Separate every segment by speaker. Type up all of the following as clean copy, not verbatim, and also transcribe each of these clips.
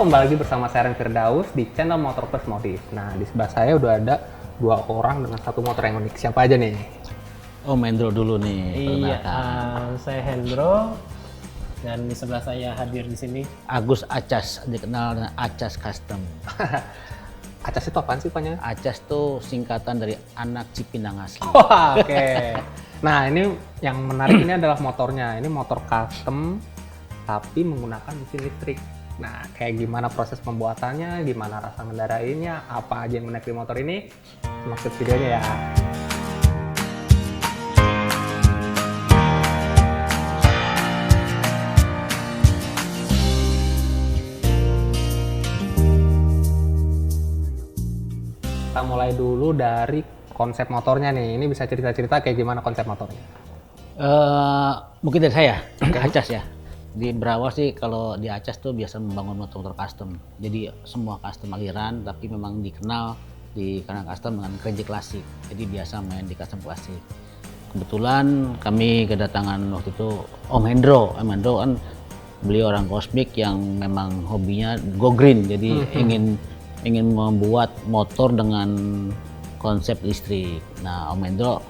Speaker 1: kembali lagi bersama saya Ren Firdaus di channel Motor Plus Modif. Nah, di sebelah saya udah ada 2 orang dengan 1 motor yang unik. Siapa aja nih?
Speaker 2: Oh, Hendro dulu nih.
Speaker 3: Iya, saya Hendro dan di sebelah saya hadir di sini
Speaker 2: Agus Acas, dikenal dengan Acas Custom.
Speaker 1: Acas itu apaan sih panjangnya?
Speaker 2: Acas tuh singkatan dari anak Cipinang asli.
Speaker 1: Wah, oke. Nah, ini yang menarik ini adalah motornya. Ini motor custom tapi menggunakan mesin listrik. Nah, kayak gimana proses pembuatannya, gimana rasa mengendarainya, apa aja yang menarik di motor ini? Maksud videonya ya. Kita mulai dulu dari konsep motornya nih. Ini bisa cerita-cerita kayak gimana konsep motornya?
Speaker 2: Mungkin dari saya, Acas ya. Di Brawas sih kalau di Acas tuh biasa membangun motor-motor custom. Jadi semua custom aliran, tapi memang dikenal di karena custom dengan kerenjek klasik. Jadi biasa main di custom klasik. Kebetulan kami kedatangan waktu itu Om Hendro. Om Hendro kan beliau orang kosmik yang memang hobinya go green. Jadi ingin membuat motor dengan konsep listrik. Nah, Om Hendro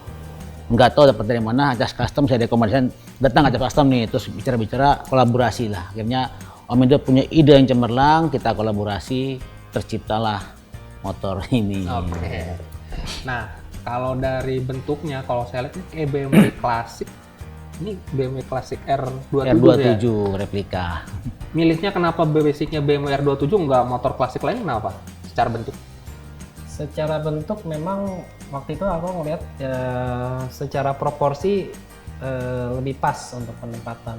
Speaker 2: nggak tahu dapat dari mana Acas Custom, saya rekomendasikan datang Acas Custom nih, terus bicara-bicara kolaborasi lah. Akhirnya Om Hendro punya ide yang cemerlang, kita kolaborasi, terciptalah motor ini.
Speaker 1: Oke. Nah, kalau dari bentuknya, kalau saya lihat ini kayak BMW klasik. Ini BMW klasik R27
Speaker 2: R27
Speaker 1: ya?
Speaker 2: replika.
Speaker 1: Milihnya kenapa basicnya BMW R27 nggak motor klasik lain, kenapa? Secara bentuk?
Speaker 3: secara bentuk memang waktu itu aku ngeliat secara proporsi lebih pas untuk penempatan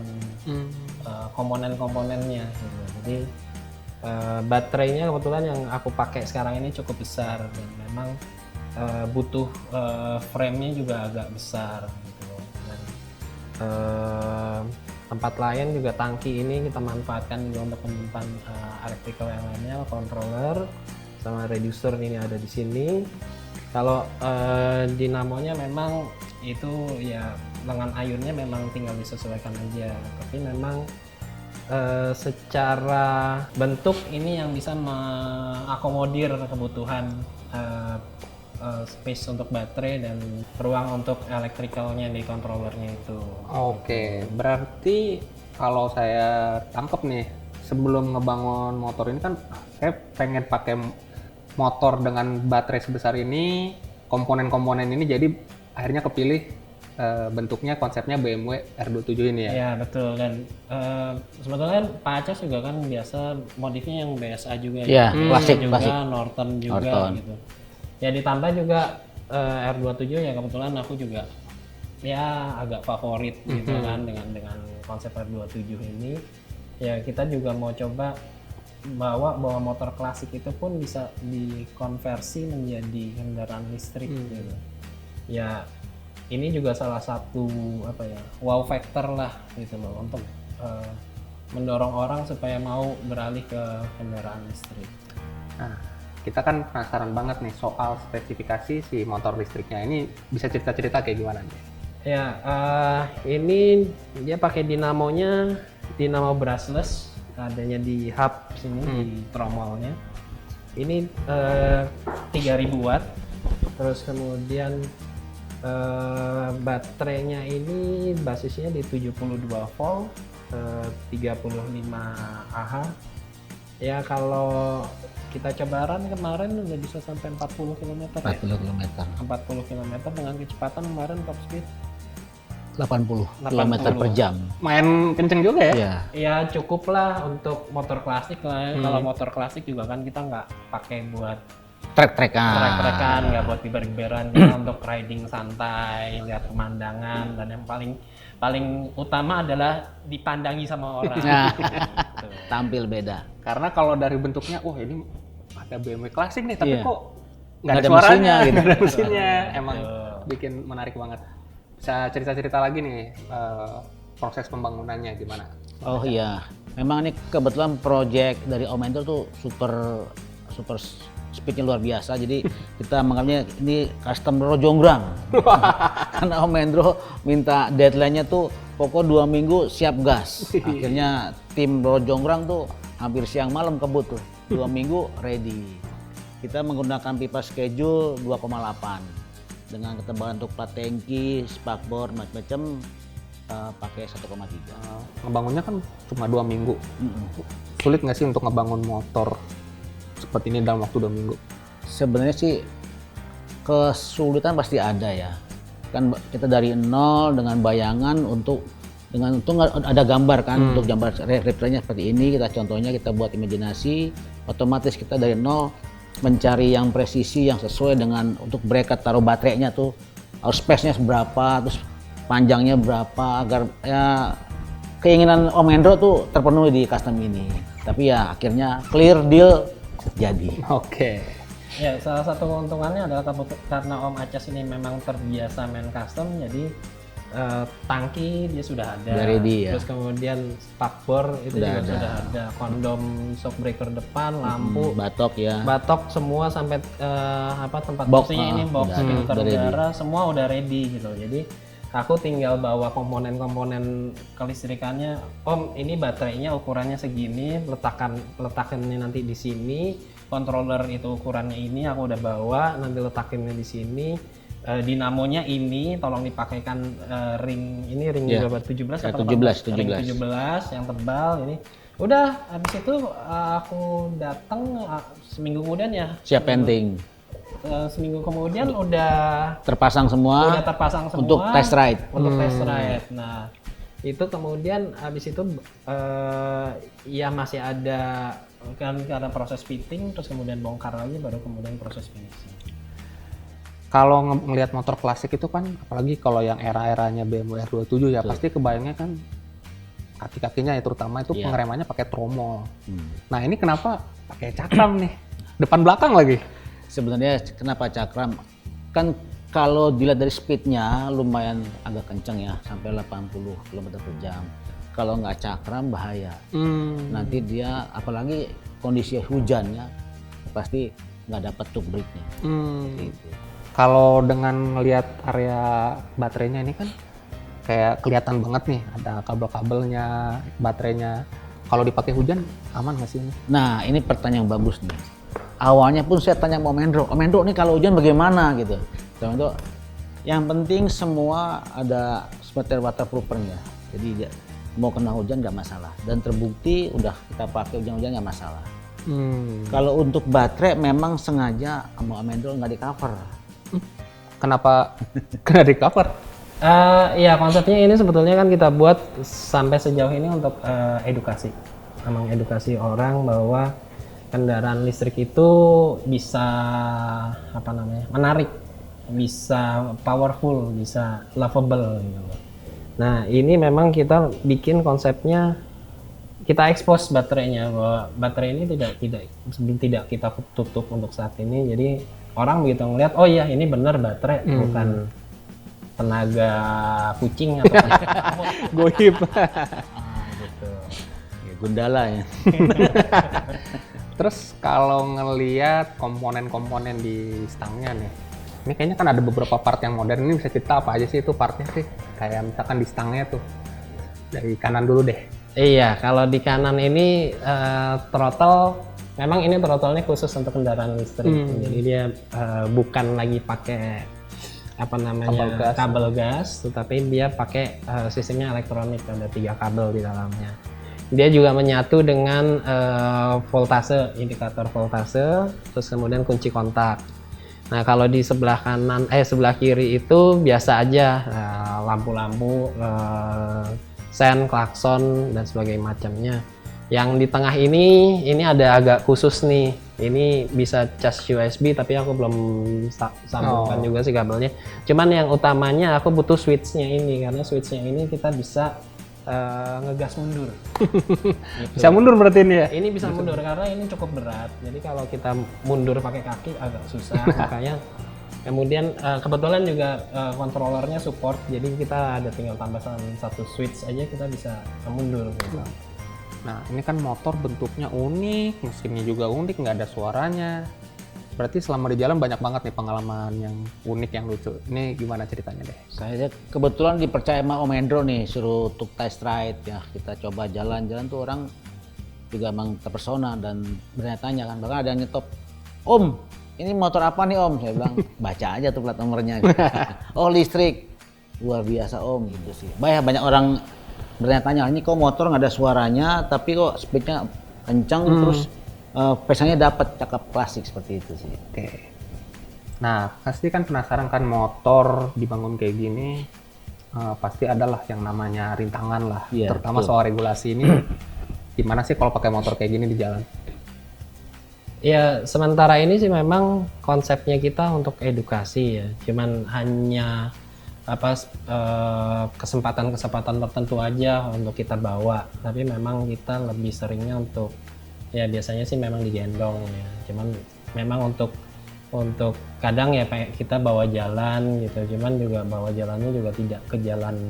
Speaker 3: komponen-komponennya gitu. Jadi baterainya kebetulan yang aku pakai sekarang ini cukup besar dan memang butuh frame-nya juga agak besar gitu. Dan tempat lain juga tangki ini kita manfaatkan juga untuk menyimpan electrical yang lainnya, controller sama reducer ini ada di sini. Kalau dinamonya memang itu ya lengan ayunnya memang tinggal disesuaikan aja, tapi memang secara bentuk ini yang bisa mengakomodir kebutuhan space untuk baterai dan ruang untuk electricalnya di controllernya itu.
Speaker 1: Oke, berarti kalau saya tangkep nih, sebelum ngebangun motor ini kan saya pengen pakai motor dengan baterai sebesar ini, komponen-komponen ini, jadi akhirnya kepilih bentuknya konsepnya BMW R27 ini ya?
Speaker 3: Ya betul, dan sebetulnya Pak Acas juga kan biasa modifnya yang BSA juga
Speaker 2: Ya, klasik,
Speaker 3: juga,
Speaker 2: klasik.
Speaker 3: Norton juga
Speaker 2: Norton.
Speaker 3: gitu. Ya ditambah juga R27 ya kebetulan aku juga ya agak favorit gitu kan dengan konsep R27 ini. Ya kita juga mau coba bahwa motor klasik itu pun bisa dikonversi menjadi kendaraan listrik gitu. Ya ini juga salah satu wow factor lah gitu loh untuk mendorong orang supaya mau beralih ke kendaraan listrik.
Speaker 1: Nah, kita kan penasaran banget nih soal spesifikasi si motor listriknya ini, bisa cerita-cerita kayak gimana nih?
Speaker 3: Ya, ini dia pakai dinamonya dinamo brushless, adanya di hub sini di tromolnya. Ini 3000 watt. Terus kemudian baterainya ini basisnya di 72 volt, 35 Ah. Ya kalau kita coba run kemarin udah bisa sampai 40 km
Speaker 2: 40 km.
Speaker 3: 40 km dengan kecepatan kemarin top speed
Speaker 2: 80 km per jam.
Speaker 1: Main kenceng juga ya?
Speaker 2: Iya.
Speaker 3: ya cukup lah untuk motor klasik lah. Kalau motor klasik juga kan kita nggak pakai buat
Speaker 2: Trek-trekan.
Speaker 3: trek-trekan, nggak buat gibar-gibaran, kita untuk riding santai, lihat pemandangan, dan yang paling utama adalah dipandangi sama orang. Gitu.
Speaker 2: Tampil beda.
Speaker 1: Karena kalau dari bentuknya, wah ini ada BMW klasik nih, tapi
Speaker 2: Iya.
Speaker 1: kok nggak ada
Speaker 2: Nggak ada
Speaker 1: suaranya,
Speaker 2: mesinnya gitu.
Speaker 1: nggak ada mesinnya. Emang bikin menarik banget. Bisa cerita-cerita lagi nih proses pembangunannya gimana?
Speaker 2: Oh iya, memang ini kebetulan project dari Om Hendro tuh super speednya luar biasa. Jadi kita menganggapnya ini custom Rojonggrang. Karena Om Hendro minta deadline-nya tuh pokok 2 minggu siap gas. Akhirnya tim Rojonggrang tuh hampir siang malam kebut tuh. 2 minggu ready. Kita menggunakan pipa schedule 2,8 dengan ketebalan untuk plat tangki, spakbor, macam-macam pakai 1,3.
Speaker 1: Ngebangunnya kan cuma 2 minggu. Sulit nggak sih untuk ngebangun motor seperti ini dalam waktu 2 minggu?
Speaker 2: Sebenarnya sih kesulitan pasti ada ya. Kan kita dari nol dengan bayangan untuk ada gambar kan untuk gambar replikanya seperti ini, contohnya kita buat imajinasi, otomatis kita dari nol mencari yang presisi yang sesuai dengan untuk bracket taruh baterainya tuh harus space-nya seberapa, terus panjangnya berapa agar ya keinginan Om Hendro tuh terpenuhi di custom ini. Tapi ya akhirnya clear deal jadi.
Speaker 1: Oke.
Speaker 3: Ya, salah satu keuntungannya adalah karena Om Acas ini memang terbiasa main custom, jadi tangki dia sudah ada.
Speaker 2: Udah ready, ya.
Speaker 3: Terus kemudian spakbor itu juga sudah ada, kondom shock breaker depan, lampu, batok semua sampai tempat boxnya ini box filter udara semua udah ready gitu. Jadi aku tinggal bawa komponen-komponen kelistrikannya. Om, ini baterainya ukurannya segini, letakannya nanti di sini. Controller itu ukurannya ini, aku udah bawa, nanti letakinnya di sini. Dinamonya ini, tolong dipakaikan ring 17 atau
Speaker 2: 17
Speaker 3: yang tebal ini. Udah, habis itu aku datang seminggu kemudian ya.
Speaker 2: Siap painting.
Speaker 3: Seminggu kemudian udah
Speaker 2: terpasang semua untuk test ride.
Speaker 3: Nah, itu kemudian habis itu ya masih ada kan karena proses fitting, terus kemudian bongkar lagi, baru kemudian proses finishing.
Speaker 1: Kalau ngelihat motor klasik itu kan, apalagi kalau yang era-eranya BMW R27 ya, pasti kebayangnya kan kaki-kakinya ya, terutama itu pengeremannya pakai tromol. Nah ini kenapa pakai cakram nih, depan belakang lagi?
Speaker 2: Sebenarnya kenapa cakram? Kan kalau dilihat dari speednya lumayan agak kenceng ya, sampai 80 km/jam. Kalau nggak cakram bahaya. Nanti dia, apalagi kondisi hujannya, pasti nggak dapat tuk brake-nya. Gitu.
Speaker 1: Kalau dengan ngelihat area baterainya ini kan kayak kelihatan banget nih, ada kabel-kabelnya, baterainya. Kalau dipakai hujan aman nggak sih ini?
Speaker 2: Nah ini pertanyaan yang bagus nih. Awalnya pun saya tanya Om Hendro nih kalau hujan bagaimana gitu. Om yang penting semua ada spare waterproofing ya. Jadi mau kena hujan nggak masalah. Dan terbukti udah kita pakai hujan-hujan nggak masalah. Kalau untuk baterai memang sengaja sama Om Hendro nggak di cover.
Speaker 1: Kenapa kena di cover?
Speaker 3: Ya konsepnya ini sebetulnya kan kita buat sampai sejauh ini untuk edukasi. Memang edukasi orang bahwa kendaraan listrik itu bisa menarik, bisa powerful, bisa lovable gitu. Nah, ini memang kita bikin konsepnya, kita expose baterainya, bahwa baterai ini tidak kita tutup untuk saat ini. Jadi orang begitu ngeliat, oh iya ini benar baterai, bukan tenaga kucing atau
Speaker 1: goib.
Speaker 3: Gitu.
Speaker 2: Ya, Gundala ya.
Speaker 1: Terus kalau ngelihat komponen-komponen di stangnya nih, ini kayaknya kan ada beberapa part yang modern. Ini bisa cerita apa aja sih itu partnya sih? Kayak misalkan di stangnya tuh, dari kanan dulu deh.
Speaker 3: Iya, kalau di kanan ini throttle, memang ini throttle-nya khusus untuk kendaraan listrik. Jadi dia bukan lagi pakai kabel gas, tetapi dia pakai sistemnya elektronik, ada 3 kabel di dalamnya. Dia juga menyatu dengan voltase, indikator voltase, terus kemudian kunci kontak. Nah, kalau di sebelah kiri itu biasa aja lampu-lampu, sen, klakson dan sebagainya macamnya. Yang di tengah ini ada agak khusus nih. Ini bisa cas USB, tapi aku belum sambungkan juga sih kabelnya. Cuman yang utamanya aku butuh switch-nya ini, karena switch-nya ini kita bisa ngegas mundur. Gitu.
Speaker 1: Bisa mundur berarti ini ya?
Speaker 3: Ini bisa mundur karena ini cukup berat. Jadi kalau kita mundur pakai kaki agak susah. Makanya kemudian kebetulan juga controllernya support. Jadi kita ada tinggal tambahan 1 switch aja kita bisa mundur gitu.
Speaker 1: Nah ini kan motor bentuknya unik, mesinnya juga unik, nggak ada suaranya. Berarti selama di jalan banyak banget nih pengalaman yang unik, yang lucu. Ini gimana ceritanya deh?
Speaker 2: Saya kebetulan dipercaya sama Om Hendro nih, suruh untuk test ride ya. Kita coba jalan-jalan tuh orang juga emang terpesona dan bertanya-tanya kan, bahkan ada yang nyetop, Om ini motor apa nih Om? Saya bilang baca aja tuh plat nomornya. Oh listrik, luar biasa Om gitu sih. Banyak orang bertanya-tanya, ini kok motor nggak ada suaranya tapi kok speednya kencang terus pesannya dapat, cakep klasik seperti itu sih.
Speaker 1: Oke. Nah, pasti kan penasaran kan motor dibangun kayak gini, pasti adalah yang namanya rintangan lah,
Speaker 2: Iya,
Speaker 1: terutama
Speaker 2: betul.
Speaker 1: soal regulasi ini. Gimana sih kalau pakai motor kayak gini di jalan?
Speaker 3: Ya sementara ini sih memang konsepnya kita untuk edukasi ya, cuman hanya kesempatan-kesempatan tertentu aja untuk kita bawa, tapi memang kita lebih seringnya untuk ya biasanya sih memang digendong ya, cuman memang untuk kadang ya kita bawa jalan gitu, cuman juga bawa jalannya juga tidak ke jalan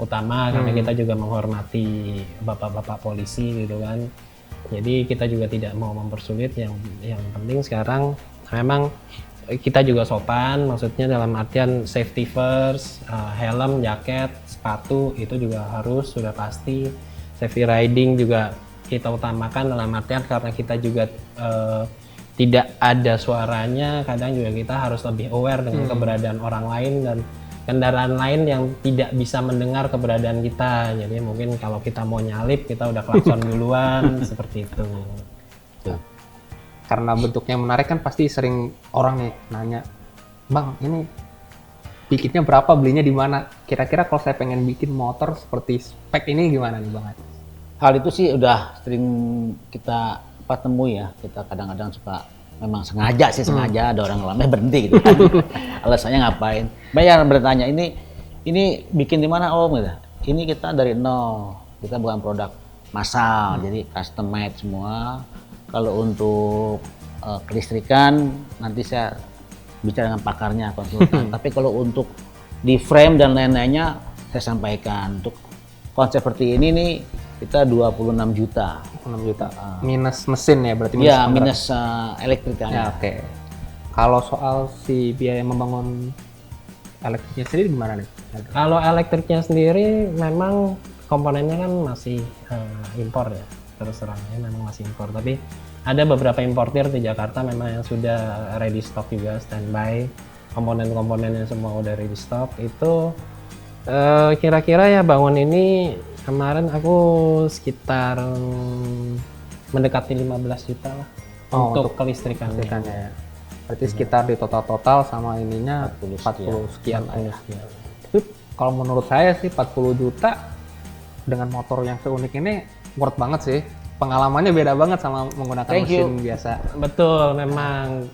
Speaker 3: utama karena kita juga menghormati bapak-bapak polisi gitu kan. Jadi kita juga tidak mau mempersulit, yang penting sekarang memang kita juga sopan, maksudnya dalam artian safety first, helm, jaket, sepatu itu juga harus sudah pasti, safety riding juga kita utamakan dalam artian karena kita juga tidak ada suaranya, kadang juga kita harus lebih aware dengan keberadaan orang lain dan kendaraan lain yang tidak bisa mendengar keberadaan kita. Jadi mungkin kalau kita mau nyalip kita udah klakson duluan seperti itu.
Speaker 1: Tuh. Karena bentuknya menarik kan pasti sering orang nih nanya, Bang ini bikinnya berapa, belinya di mana? Kira-kira kalau saya pengen bikin motor seperti spek ini gimana nih Bang?
Speaker 2: Hal itu sih udah sering kita temui ya, kita kadang-kadang suka memang sengaja ada orang ngelamnya berhenti gitu kan. Alasannya ngapain? Banyak yang bertanya, ini bikin di mana Om gitu. Ini kita dari nol, kita bukan produk massal, jadi custom made semua. Kalau untuk kelistrikan nanti saya bicara dengan pakarnya, konsultan. Tapi kalau untuk di frame dan lain-lainnya saya sampaikan, untuk konsep seperti ini nih kita 26 juta.
Speaker 1: 6 juta. Minus mesin ya berarti?
Speaker 2: Iya,
Speaker 1: kontrak.
Speaker 2: minus elektriknya.
Speaker 1: Ya, oke. Kalau soal si biaya membangun elektriknya sendiri gimana nih?
Speaker 3: Kalau elektriknya sendiri memang komponennya kan masih impor ya, terus terangnya memang masih impor. Tapi ada beberapa importir di Jakarta memang yang sudah ready stock juga, standby. Komponen-komponennya semua udah ready stock. Itu kira-kira ya bangun ini kemarin aku sekitar mendekati 15 juta lah untuk kelistrikannya.
Speaker 1: Kelistrikannya ya. Berarti sekitar di total sama ininya
Speaker 2: 40
Speaker 1: sekian lah ya. Tapi kalau menurut saya sih 40 juta dengan motor yang seunik ini worth banget sih. Pengalamannya beda banget sama menggunakan mesin biasa.
Speaker 3: Betul, memang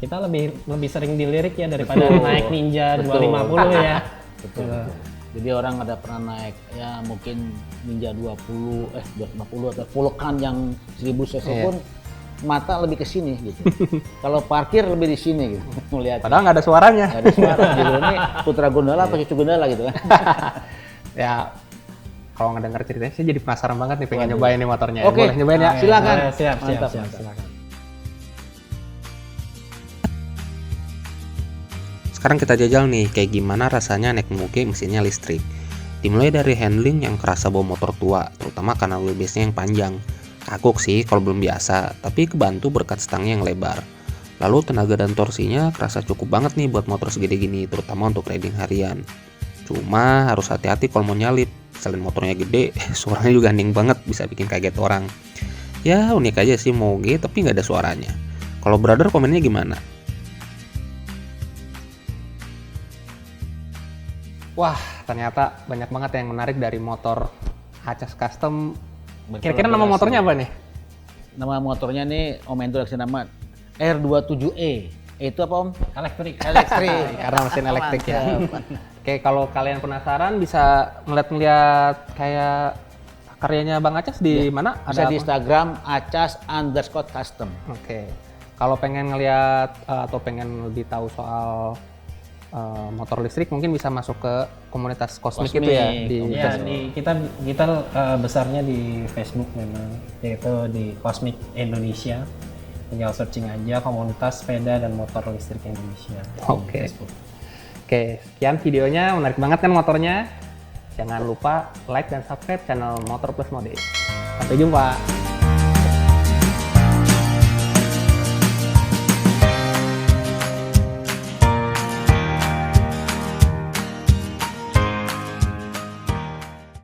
Speaker 3: kita lebih sering dilirik ya daripada naik Ninja 250 ya.
Speaker 2: Betul. Jadi orang ada pernah naik ya mungkin Ninja 250 atau Vulcan yang 1000 cc pun mata lebih ke sini gitu. Kalau parkir lebih di sini gitu. Melihat.
Speaker 1: Padahal nggak ada suaranya.
Speaker 2: Nggak ada suara. Gitu. Ini putra gondala apa cucu gondala gitu kan.
Speaker 1: Ya kalau ngedenger ceritanya sih jadi penasaran banget nih pengen nyobain nih motornya.
Speaker 2: Oke.
Speaker 1: Boleh nyobain ya?
Speaker 2: Silakan.
Speaker 3: Siap,
Speaker 2: Mantap.
Speaker 3: silakan.
Speaker 4: Sekarang kita jajal nih kayak gimana rasanya naik moge mesinnya listrik. Dimulai dari handling yang kerasa bawa motor tua, terutama karena wheelbase-nya yang panjang. Kagok sih kalau belum biasa, tapi kebantu berkat stangnya yang lebar. Lalu tenaga dan torsinya kerasa cukup banget nih buat motor segede gini, terutama untuk riding harian. Cuma harus hati-hati kalau mau nyalip, selain motornya gede, suaranya juga hening banget, bisa bikin kaget orang. Ya unik aja sih moge tapi nggak ada suaranya. Kalau brother komennya gimana?
Speaker 1: Wah, ternyata banyak banget yang menarik dari motor Acas Custom. Kira-kira nama motornya apa nih?
Speaker 2: Nama motornya nih Om Endo kasih nama R27E. Itu apa Om?
Speaker 3: Elektrik.
Speaker 1: Karena mesin elektrik ya. Oke, kalau kalian penasaran bisa ngeliat kayak karyanya Bang Acas di mana?
Speaker 2: Bisa di
Speaker 1: apa?
Speaker 2: Instagram acas_custom.
Speaker 1: Oke. Kalau pengen ngeliat atau pengen lebih tahu soal motor listrik mungkin bisa masuk ke komunitas Cosmic itu ya di
Speaker 3: Ya,
Speaker 1: Facebook.
Speaker 3: kita besarnya di Facebook memang, yaitu di Cosmic Indonesia. Tinggal searching aja komunitas sepeda dan motor listrik Indonesia.
Speaker 1: Oke. Oke, sekian videonya, menarik banget kan motornya. Jangan lupa like dan subscribe channel Motor Plus Mode. Sampai jumpa.